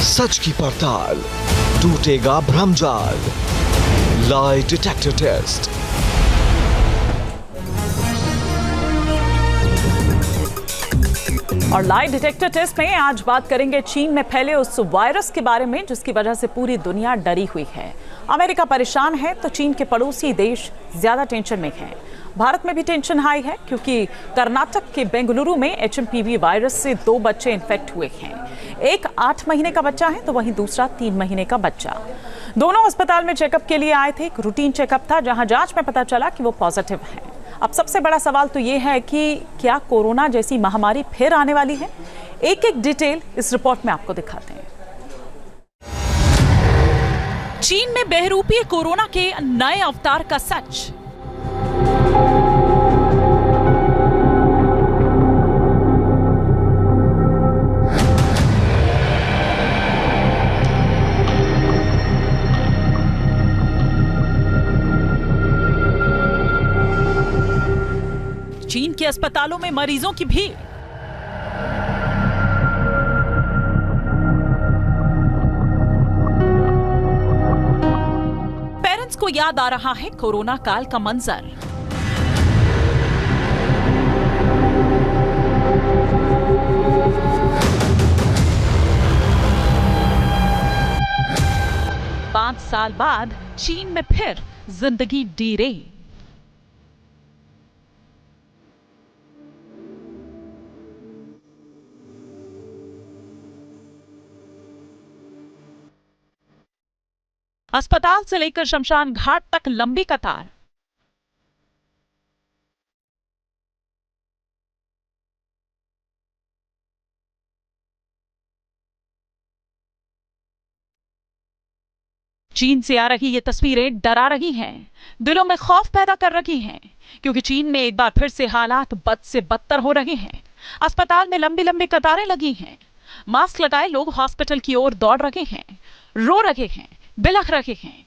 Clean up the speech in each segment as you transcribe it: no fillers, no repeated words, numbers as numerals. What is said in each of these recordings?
सच की पड़ताल, टूटेगा भ्रमजाल। Lie detector test. और लाई डिटेक्टर टेस्ट में आज बात करेंगे चीन में फैले उस वायरस के बारे में जिसकी वजह से पूरी दुनिया डरी हुई है। अमेरिका परेशान है तो चीन के पड़ोसी देश ज्यादा टेंशन में हैं। भारत में भी टेंशन हाई है क्योंकि कर्नाटक के बेंगलुरु में HMPV वायरस से 2 बच्चे इन्फेक्ट हुए हैं। एक 8 महीने का बच्चा है तो वहीं दूसरा 3 महीने का बच्चा। दोनों अस्पताल में चेकअप के लिए आए थे। एक रूटीन चेकअप था जहां जांच में पता चला कि वो पॉजिटिव हैं। अब सबसे बड़ा सवाल तो ये है कि क्या कोरोना जैसी महामारी फिर आने वाली है? एक एक डिटेल इस रिपोर्ट में आपको दिखाते हैं। चीन में बहरूपी कोरोना के नए अवतार का सच। चीन के अस्पतालों में मरीजों की भीड़। पेरेंट्स को याद आ रहा है कोरोना काल का मंजर। पांच साल बाद चीन में फिर जिंदगी डीरे। अस्पताल से लेकर शमशान घाट तक लंबी कतार। चीन से आ रही ये तस्वीरें डरा रही हैं, दिलों में खौफ पैदा कर रही हैं, क्योंकि चीन में एक बार फिर से हालात बद से बदतर हो रहे हैं। अस्पताल में लंबी लंबी कतारें लगी हैं। मास्क लगाए लोग हॉस्पिटल की ओर दौड़ रहे हैं, रो रहे हैं, बिलख रहे हैं।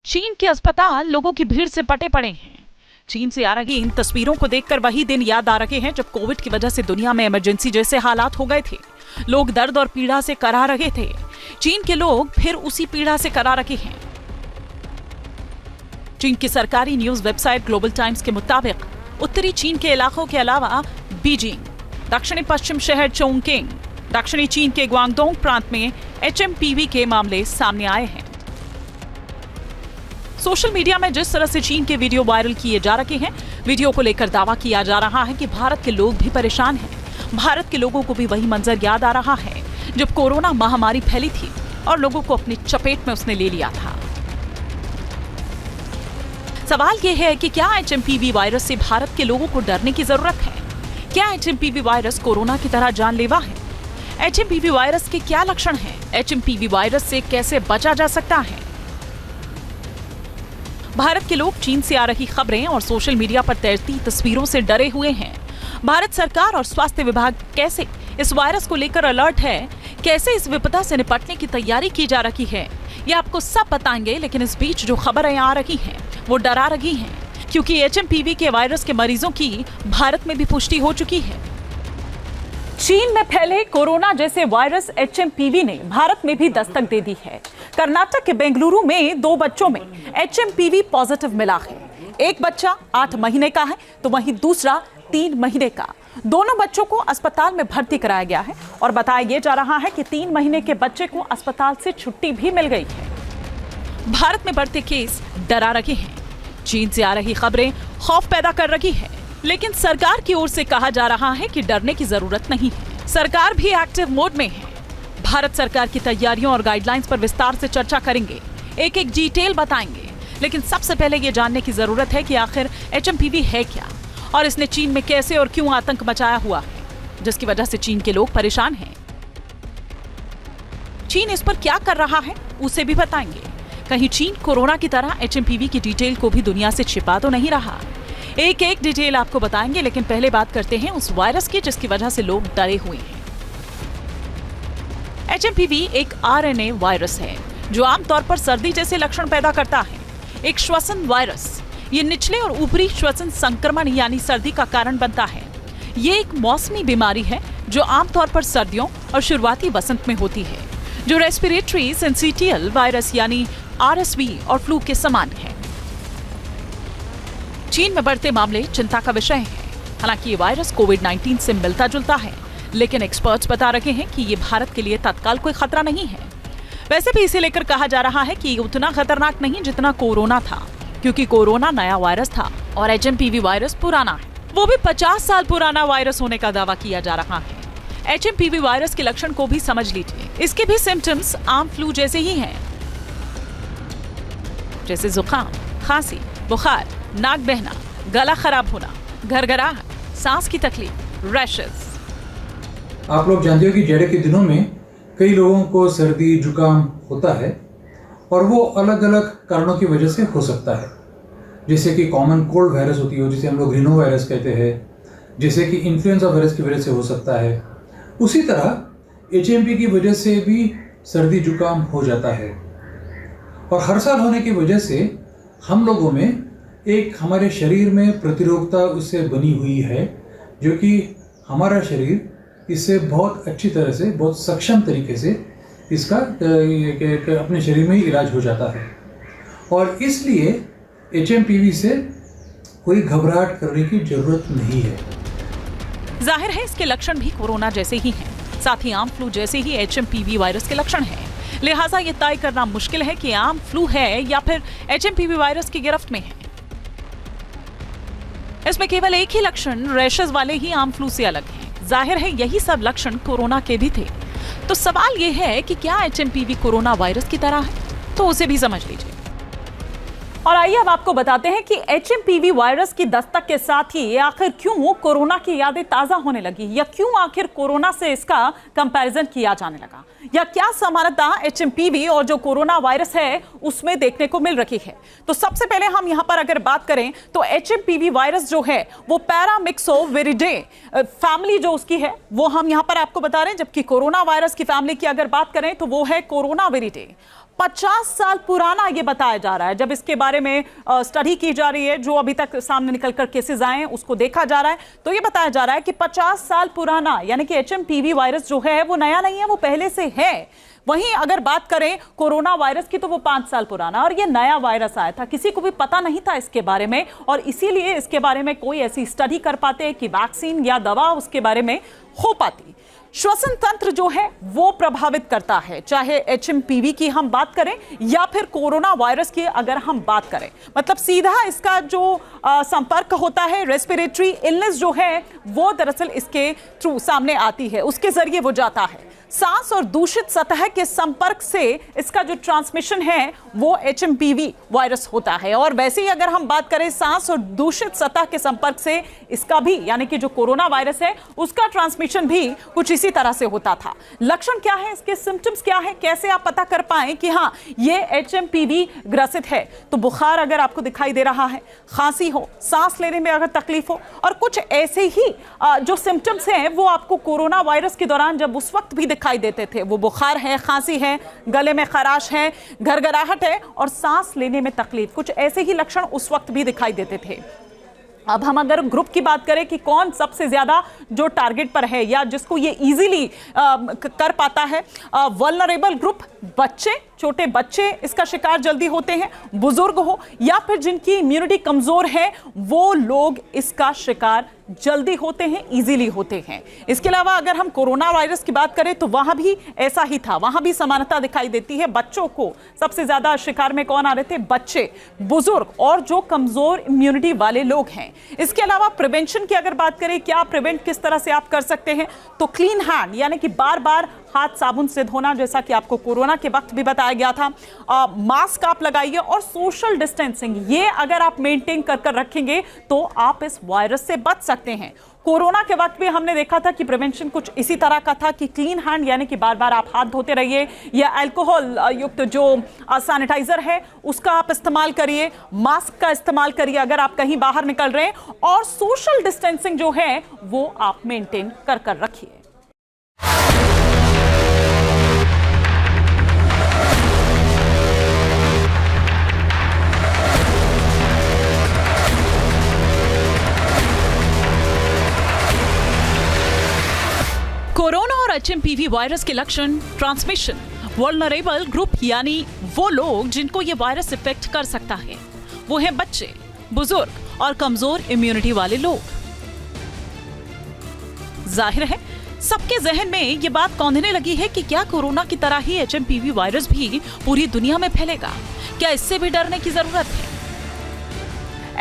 चीन के अस्पताल लोगों की भीड़ से पटे पड़े हैं। चीन से आ रही इन तस्वीरों को देखकर वही दिन याद आ रहे हैं जब कोविड की वजह से दुनिया में इमरजेंसी जैसे हालात हो गए थे। लोग दर्द और पीड़ा से करा रहे थे। चीन के लोग फिर उसी पीड़ा से करा रहे हैं। चीन की सरकारी न्यूज वेबसाइट ग्लोबल टाइम्स के मुताबिक उत्तरी चीन के इलाकों के अलावा बीजिंग, दक्षिणी पश्चिम शहर चोंगकिंग, दक्षिणी चीन के ग्वांगडोंग प्रांत में HMPV के मामले सामने आए हैं। सोशल मीडिया में जिस तरह से चीन के वीडियो वायरल किए जा रहे हैं, वीडियो को लेकर दावा किया जा रहा है कि भारत के लोग भी परेशान हैं। भारत के लोगों को भी वही मंजर याद आ रहा है जब कोरोना महामारी फैली थी और लोगों को अपनी चपेट में उसने ले लिया था। सवाल यह है कि क्या HMPV वायरस से भारत के लोगों को डरने की जरूरत है? क्या HMPV वायरस कोरोना की तरह जानलेवा है? HMPV वायरस के क्या लक्षण हैं? HMPV वायरस से कैसे बचा जा सकता है? भारत के लोग चीन से आ रही खबरें और सोशल मीडिया पर तैरती तस्वीरों से डरे हुए हैं। भारत सरकार और स्वास्थ्य विभाग कैसे इस वायरस को लेकर अलर्ट है, कैसे इस विपदा से निपटने की तैयारी की जा रही है, ये आपको सब बताएंगे। लेकिन इस बीच जो खबरें आ रही हैं वो डरा रही हैं, क्योंकि HMPV के वायरस के मरीजों की भारत में भी पुष्टि हो चुकी है। चीन में फैले कोरोना जैसे वायरस HMPV ने भारत में भी दस्तक दे दी है। कर्नाटक के बेंगलुरु में 2 बच्चों में HMPV पॉजिटिव मिला है। एक बच्चा 8 महीने का है तो वहीं दूसरा 3 महीने का। दोनों बच्चों को अस्पताल में भर्ती कराया गया है और बताया यह जा रहा है कि 3 महीने के बच्चे को अस्पताल से छुट्टी भी मिल गई है। भारत में बढ़ते केस डरा रहे हैं। चीन से आ रही खबरें खौफ पैदा कर रही है, लेकिन सरकार की ओर से कहा जा रहा है कि डरने की जरूरत नहीं है। सरकार भी एक्टिव मोड में है। भारत सरकार की तैयारियों और गाइडलाइंस पर विस्तार से चर्चा करेंगे, एक एक डिटेल बताएंगे। लेकिन सबसे पहले ये जानने की जरूरत है कि आखिर HMPV है क्या और इसने चीन में कैसे और क्यों आतंक मचाया हुआ है, जिसकी वजह से चीन के लोग परेशान हैं। चीन इस पर क्या कर रहा है उसे भी बताएंगे। कहीं चीन कोरोना की तरह HMPV की डिटेल को भी दुनिया से छिपा तो नहीं रहा। एक एक डिटेल आपको बताएंगे, लेकिन पहले बात करते हैं उस वायरस की जिसकी वजह से लोग डरे हुए हैं। HMPV एक RNA वायरस है जो आमतौर पर सर्दी जैसे लक्षण पैदा करता है। एक श्वसन वायरस, ये निचले और ऊपरी श्वसन संक्रमण यानी सर्दी का कारण बनता है। ये एक मौसमी बीमारी है जो आमतौर पर सर्दियों और शुरुआती बसंत में होती है, जो रेस्पिरेटरी सिंसिटियल वायरस यानी RSV और फ्लू के समान है। चीन में बढ़ते मामले चिंता का विषय है। हालांकि ये वायरस कोविड-19 से मिलता जुलता है, लेकिन एक्सपर्ट्स बता रहे हैं कि ये भारत के लिए तत्काल कोई खतरा नहीं है। वैसे भी इसे लेकर कहा जा रहा है कि ये उतना खतरनाक नहीं जितना कोरोना था, क्योंकि कोरोना नया वायरस था और HMPV वायरस पुराना है, वो भी 50 साल पुराना वायरस होने का दावा किया जा रहा है। HMPV वायरस के लक्षण को भी समझ लीजिए। इसके भी सिम्टम्स आम फ्लू जैसे ही हैं, जैसे जुकाम, खांसी, बुखार, नाक बहना, गला खराब होना, घरघराहट, सांस की तकलीफ, रैशेस। आप लोग जानते हो कि जाड़े के दिनों में कई लोगों को सर्दी जुकाम होता है और वो अलग अलग कारणों की वजह से हो सकता है। जैसे कि कॉमन कोल्ड वायरस होती है जिसे हम लोग रिनो वायरस कहते हैं, जैसे कि इन्फ्लुएंजा वायरस की वजह से हो सकता है। उसी तरह HMP की वजह से भी सर्दी जुकाम हो जाता है और हर साल होने की वजह से हम लोगों में एक हमारे शरीर में प्रतिरोधकता उससे बनी हुई है, जो कि हमारा शरीर इससे बहुत अच्छी तरह से, बहुत सक्षम तरीके से इसका अपने शरीर में ही इलाज हो जाता है। और इसलिए HMPV से कोई घबराहट करने की जरूरत नहीं है। जाहिर है इसके लक्षण भी कोरोना जैसे ही हैं, साथ ही आम फ्लू जैसे ही HMPV वायरस के लक्षण हैं। लिहाजा ये तय करना मुश्किल है कि आम फ्लू है या फिर HMPV वायरस की गिरफ्त में है। इसमें केवल एक ही लक्षण रैशेस वाले ही आम फ्लू से अलग हैं। जाहिर है यही सब लक्षण कोरोना के भी थे। तो सवाल ये है कि क्या HMPV कोरोना वायरस की तरह है? तो उसे भी समझ लीजिए। और आइए अब आपको बताते हैं कि HMPV वायरस की दस्तक के साथ ही आखिर क्यों कोरोना की यादें ताजा होने लगी, या क्यों आखिर कोरोना से इसका कंपैरिजन किया जाने लगा, या क्या समानता HMPV और जो कोरोना वायरस है उसमें देखने को मिल रही है। तो सबसे पहले हम यहां पर अगर बात करें तो HMPV वायरस जो है वो पैरामिक्सोविरिडे फैमिली जो उसकी है वो हम यहां पर आपको बता रहे हैं, जबकि कोरोना वायरस की फैमिली की अगर बात करें तो वो है कोरोनाविरिडे। 50 साल पुराना ये बताया जा रहा है। जब इसके बारे में स्टडी की जा रही है, जो अभी तक सामने निकलकर केसेस आए हैं उसको देखा जा रहा है, तो ये बताया जा रहा है कि 50 साल पुराना, यानी कि HMPV वायरस जो है वो नया नहीं है, वो पहले से है। वहीं अगर बात करें कोरोना वायरस की तो वो 5 साल पुराना, और ये नया वायरस आया था, किसी को भी पता नहीं था इसके बारे में, और इसीलिए इसके बारे में कोई ऐसी स्टडी कर पाते कि वैक्सीन या दवा उसके बारे में हो पाती। श्वसन तंत्र जो है वो प्रभावित करता है, चाहे HMPV की हम बात करें या फिर कोरोना वायरस की अगर हम बात करें। मतलब सीधा इसका जो संपर्क होता है, रेस्पिरेटरी इलनेस जो है वो दरअसल इसके थ्रू सामने आती है, उसके जरिए वो जाता है। सांस और दूषित सतह के संपर्क से इसका जो ट्रांसमिशन है वो HMPV वायरस होता है। और वैसे ही अगर हम बात करें सांस और दूषित सतह के संपर्क से इसका भी, यानी कि जो कोरोना वायरस है उसका ट्रांसमिशन भी कुछ इसी तरह से होता था। लक्षण क्या है, इसके सिम्टम्स क्या है, कैसे आप पता कर पाए कि हाँ ये HMPV ग्रसित है? तो बुखार अगर आपको दिखाई दे रहा है, खांसी हो, सांस लेने में अगर तकलीफ हो, और कुछ ऐसे ही जो सिम्टम्स हैं वो आपको कोरोना वायरस के दौरान जब उस वक्त भी दिखाई देते थे, वो बुखार है, खांसी है, गले में खराश है, घरघराहट है और सांस लेने में तकलीफ, कुछ ऐसे ही लक्षण उस वक्त भी दिखाई देते थे। अब हम अगर ग्रुप की बात करें कि कौन सबसे ज्यादा जो टारगेट पर है या जिसको ये इजीली कर पाता है, वल्नरेबल ग्रुप, बच्चे, छोटे बच्चे इसका शिकार जल्दी होते हैं, बुजुर्ग हो या फिर जिनकी इम्यूनिटी कमजोर है वो लोग इसका शिकार जल्दी होते हैं, इजीली होते हैं। इसके अलावा अगर हम कोरोना वायरस की बात करें तो वहां भी ऐसा ही था, वहां भी समानता दिखाई देती है। बच्चों को सबसे ज्यादा शिकार में कौन आ रहे थे? बच्चे, बुजुर्ग और जो कमजोर इम्यूनिटी वाले लोग हैं। इसके अलावा प्रिवेंशन की अगर बात करें, क्या प्रिवेंट किस तरह से आप कर सकते हैं, तो क्लीन हैंड, यानी कि बार बार हाथ साबुन से धोना, जैसा कि आपको कोरोना के वक्त भी बताया गया था। मास्क आप लगाइए और सोशल डिस्टेंसिंग, ये अगर आप मेंटेन कर रखेंगे तो आप इस वायरस से बच सकते हैं। कोरोना के वक्त भी हमने देखा था कि प्रिवेंशन कुछ इसी तरह का था कि क्लीन हैंड, यानी कि बार बार आप हाथ धोते रहिए, या अल्कोहल युक्त जो सैनिटाइजर है उसका आप इस्तेमाल करिए, मास्क का इस्तेमाल करिए अगर आप कहीं बाहर निकल रहे हैं, और सोशल डिस्टेंसिंग जो है वो आप मेंटेन कर रखिए। HMPV वायरस के लक्षण, ट्रांसमिशन, वल्नरेबल ग्रुप यानी वो लोग जिनको ये वायरस इफेक्ट कर सकता है, वो हैं बच्चे, बुजुर्ग और कमजोर इम्यूनिटी वाले लोग। जाहिर है सबके जहन में ये बात कौंधने लगी है कि क्या कोरोना की तरह ही HMPV वायरस भी पूरी दुनिया में फैलेगा? क्या इससे भी डरने की जरूरत है?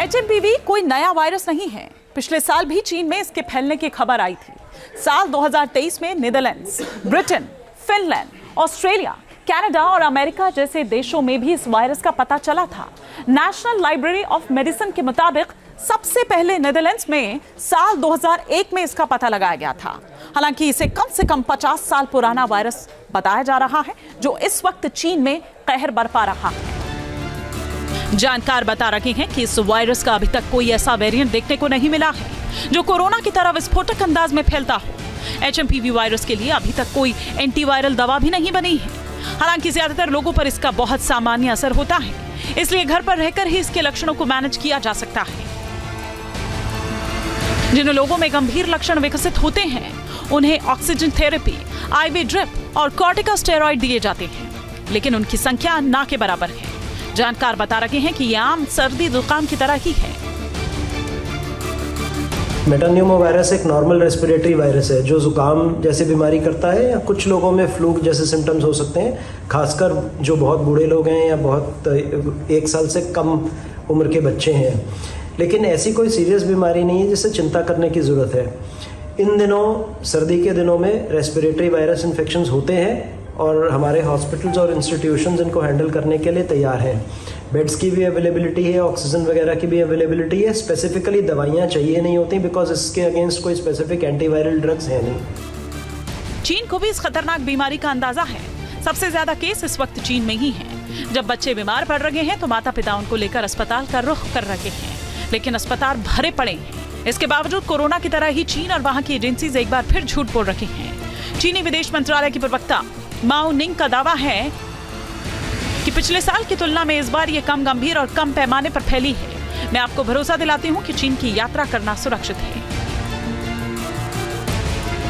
HMPV कोई नया वायरस नहीं है। पिछले साल भी चीन में इसके फैलने की खबर आई थी। साल 2023 में Netherlands, Britain, Finland, Australia, Canada और अमेरिका जैसे देशों में भी इस वायरस का पता चला था। नेशनल लाइब्रेरी ऑफ मेडिसिन के मुताबिक सबसे पहले नीदरलैंड्स में साल 2001 में इसका पता लगाया गया था। हालांकि इसे कम से कम 50 साल पुराना वायरस बताया जा रहा है, जो इस वक्त चीन में कहर बरपा रहा है। जानकार बता रहे हैं कि इस वायरस का अभी तक कोई ऐसा वेरिएंट देखने को नहीं मिला है जो कोरोना की तरह विस्फोटक अंदाज में फैलता हो। HMPV वायरस के लिए अभी तक कोई एंटीवायरल दवा भी नहीं बनी है। हालांकि ज्यादातर लोगों पर इसका बहुत सामान्य असर होता है, इसलिए घर पर रहकर ही इसके लक्षणों को मैनेज किया जा सकता है। जिन लोगों में गंभीर लक्षण विकसित होते हैं उन्हें ऑक्सीजन थेरेपी, IV ड्रिप और कॉर्टिकोस्टेरॉइड दिए जाते हैं, लेकिन उनकी संख्या ना के बराबर है। जानकार बता रहे हैं कि यह आम सर्दी जुकाम की तरह ही है। मेटान्यूमोवायरस एक नॉर्मल रेस्पिरेटरी वायरस है जो जुकाम जैसे बीमारी करता है, या कुछ लोगों में फ्लू जैसे सिम्टम्स हो सकते हैं, खासकर जो बहुत बूढ़े लोग हैं या बहुत 1 साल से कम उम्र के बच्चे हैं। लेकिन ऐसी कोई सीरियस बीमारी नहीं है जिससे चिंता करने की ज़रूरत है। इन दिनों, सर्दी के दिनों में रेस्पिरेटरी वायरस इन्फेक्शंस होते हैं और हमारे हॉस्पिटल्स और इंस्टीट्यूशंस इनको हैंडल करने के लिए तैयार हैं। बेड्स की भी अवेलेबिलिटी है, ऑक्सीजन वगैरह की भी अवेलेबिलिटी है। स्पेसिफिकली दवाइयाँ चाहिए नहीं होती बिकॉज इसके अगेंस्ट कोई स्पेसिफिक एंटीवायरल ड्रग्स है नहीं। चीन को भी इस खतरनाक बीमारी का अंदाजा है। सबसे ज्यादा केस इस वक्त चीन में ही हैं। जब बच्चे बीमार पड़ रहे हैं तो माता पिता उनको लेकर अस्पताल का रुख कर रहे हैं, लेकिन अस्पताल भरे पड़े हैं। इसके बावजूद कोरोना की तरह ही चीन और वहां की एजेंसीज एक बार फिर झूठ बोल रही हैं। चीनी विदेश मंत्रालय की प्रवक्ता माओ निंग का दावा है कि पिछले साल की तुलना में इस बार ये कम गंभीर और कम पैमाने पर फैली है। मैं आपको भरोसा दिलाती हूं कि चीन की यात्रा करना सुरक्षित है।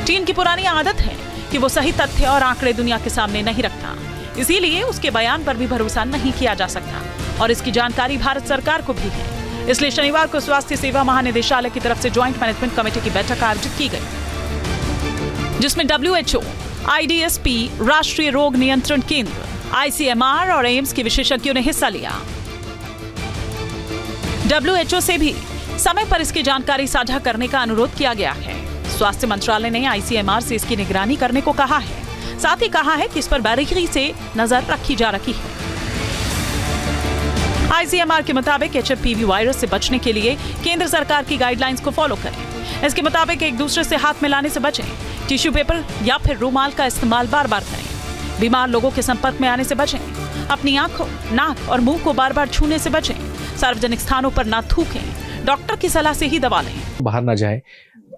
चीन की पुरानी आदत है कि वो सही तथ्य और आंकड़े दुनिया के सामने नहीं रखता, इसीलिए उसके बयान पर भी भरोसा नहीं किया जा सकता और इसकी जानकारी भारत सरकार को भी है। इसलिए शनिवार को स्वास्थ्य सेवा महानिदेशालय की तरफ से ज्वाइंट मैनेजमेंट कमेटी की बैठक आयोजित की गई, जिसमें WHO, IDSP, राष्ट्रीय रोग नियंत्रण केंद्र, ICMR और एम्स के विशेषज्ञों ने हिस्सा लिया। WHO से भी समय पर इसकी जानकारी साझा करने का अनुरोध किया गया है। स्वास्थ्य मंत्रालय ने ICMR से इसकी निगरानी करने को कहा है। साथ ही कहा है कि इस पर बारीकी से नजर रखी जा रही है। ICMR के मुताबिक HMPV वायरस से बचने के लिए केंद्र सरकार की गाइडलाइंस को फॉलो करें। इसके मुताबिक एक दूसरे से हाथ मिलाने से बचें, टिश्यू पेपर या फिर रुमाल का इस्तेमाल बार बार करें, बीमार लोगों के संपर्क में आने से बचें, अपनी आंखों, नाक और मुंह को बार बार छूने से बचें, सार्वजनिक स्थानों पर ना थूकें, डॉक्टर की सलाह से ही दवा लें, बाहर ना जाए,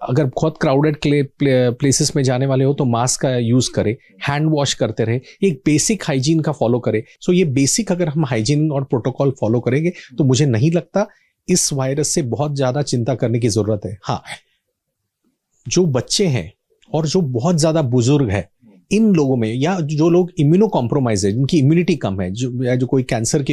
अगर बहुत क्राउडेड प्लेसेस में जाने वाले हो तो मास्क का यूज करें, हैंड वॉश करते रहे, एक बेसिक हाइजीन का फॉलो करें। सो ये बेसिक अगर हम हाइजीन और प्रोटोकॉल फॉलो करेंगे तो मुझे नहीं लगता इस वायरस से बहुत ज्यादा चिंता करने की जरूरत है। हाँ, जो बच्चे हैं और जो बहुत ज्यादा बुजुर्ग है, इन लोगों में, या जो लोग इम्यूनो कॉम्प्रोमाइज है, जिनकी इम्यूनिटी कम है, जो कोई कैंसर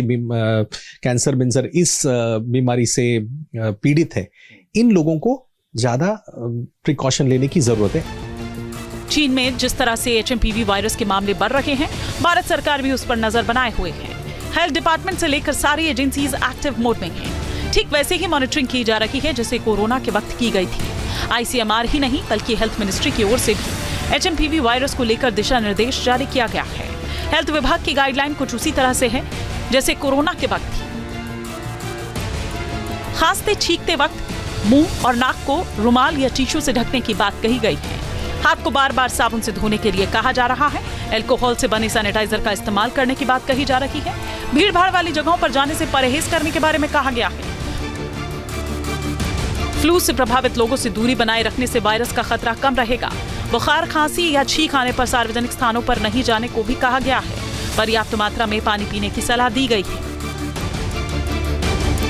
इस बीमारी से पीड़ित है, इन लोगों को ज्यादा प्रिकॉशन लेने की जरूरत है। चीन में जिस तरह से HMPV वायरस के मामले बढ़ रहे हैं, भारत सरकार भी उस पर नजर बनाए हुए है। हेल्थ डिपार्टमेंट से लेकर सारी एजेंसीज एक्टिव मोड में हैं। ठीक वैसे ही मॉनिटरिंग की जा रही है जैसे कोरोना के वक्त की गई थी। ICMR ही नहीं बल्कि हेल्थ मिनिस्ट्री की ओर से भी HMPV वायरस को लेकर दिशा निर्देश जारी किया गया है। हेल्थ विभाग की गाइडलाइन कुछ उसी तरह से है जैसे कोरोना के वक्त थी। खांसते छींकते वक्त मुंह और नाक को रुमाल या टिश्यू से ढकने की बात कही गई है। हाथ को बार बार साबुन से धोने के लिए कहा जा रहा है। अल्कोहल से बने सैनिटाइजर का इस्तेमाल करने की बात कही जा रही है। भीड़ भाड़ वाली जगहों पर जाने से परहेज करने के बारे में कहा गया है। फ्लू से प्रभावित लोगों से दूरी बनाए रखने से वायरस का खतरा कम रहेगा। बुखार, खांसी या छींक आने पर सार्वजनिक स्थानों पर नहीं जाने को भी कहा गया है। पर्याप्त मात्रा में पानी पीने की सलाह दी गई है।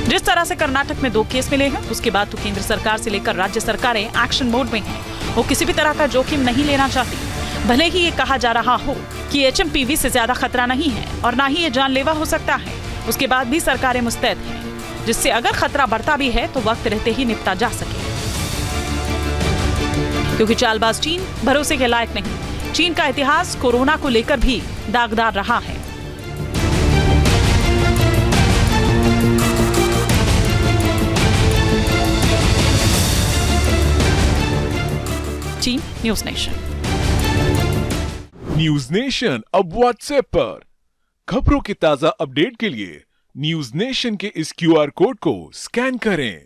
जिस तरह से कर्नाटक में 2 केस मिले हैं, उसके बाद तो केंद्र सरकार से लेकर राज्य सरकारें एक्शन मोड में हैं। वो किसी भी तरह का जोखिम नहीं लेना चाहती। भले ही ये कहा जा रहा हो कि HMPV से ज्यादा खतरा नहीं है और ना ही ये जानलेवा हो सकता है, उसके बाद भी सरकारें मुस्तैद हैं, जिससे अगर खतरा बढ़ता भी है तो वक्त रहते ही निपटा जा सके। क्योंकि चालबाज चीन भरोसे के लायक नहीं। चीन का इतिहास कोरोना को लेकर भी दागदार रहा है। चीन न्यूज नेशन। न्यूज नेशन अब व्हाट्सएप पर खबरों के ताजा अपडेट के लिए न्यूज नेशन के इस QR कोड को स्कैन करें।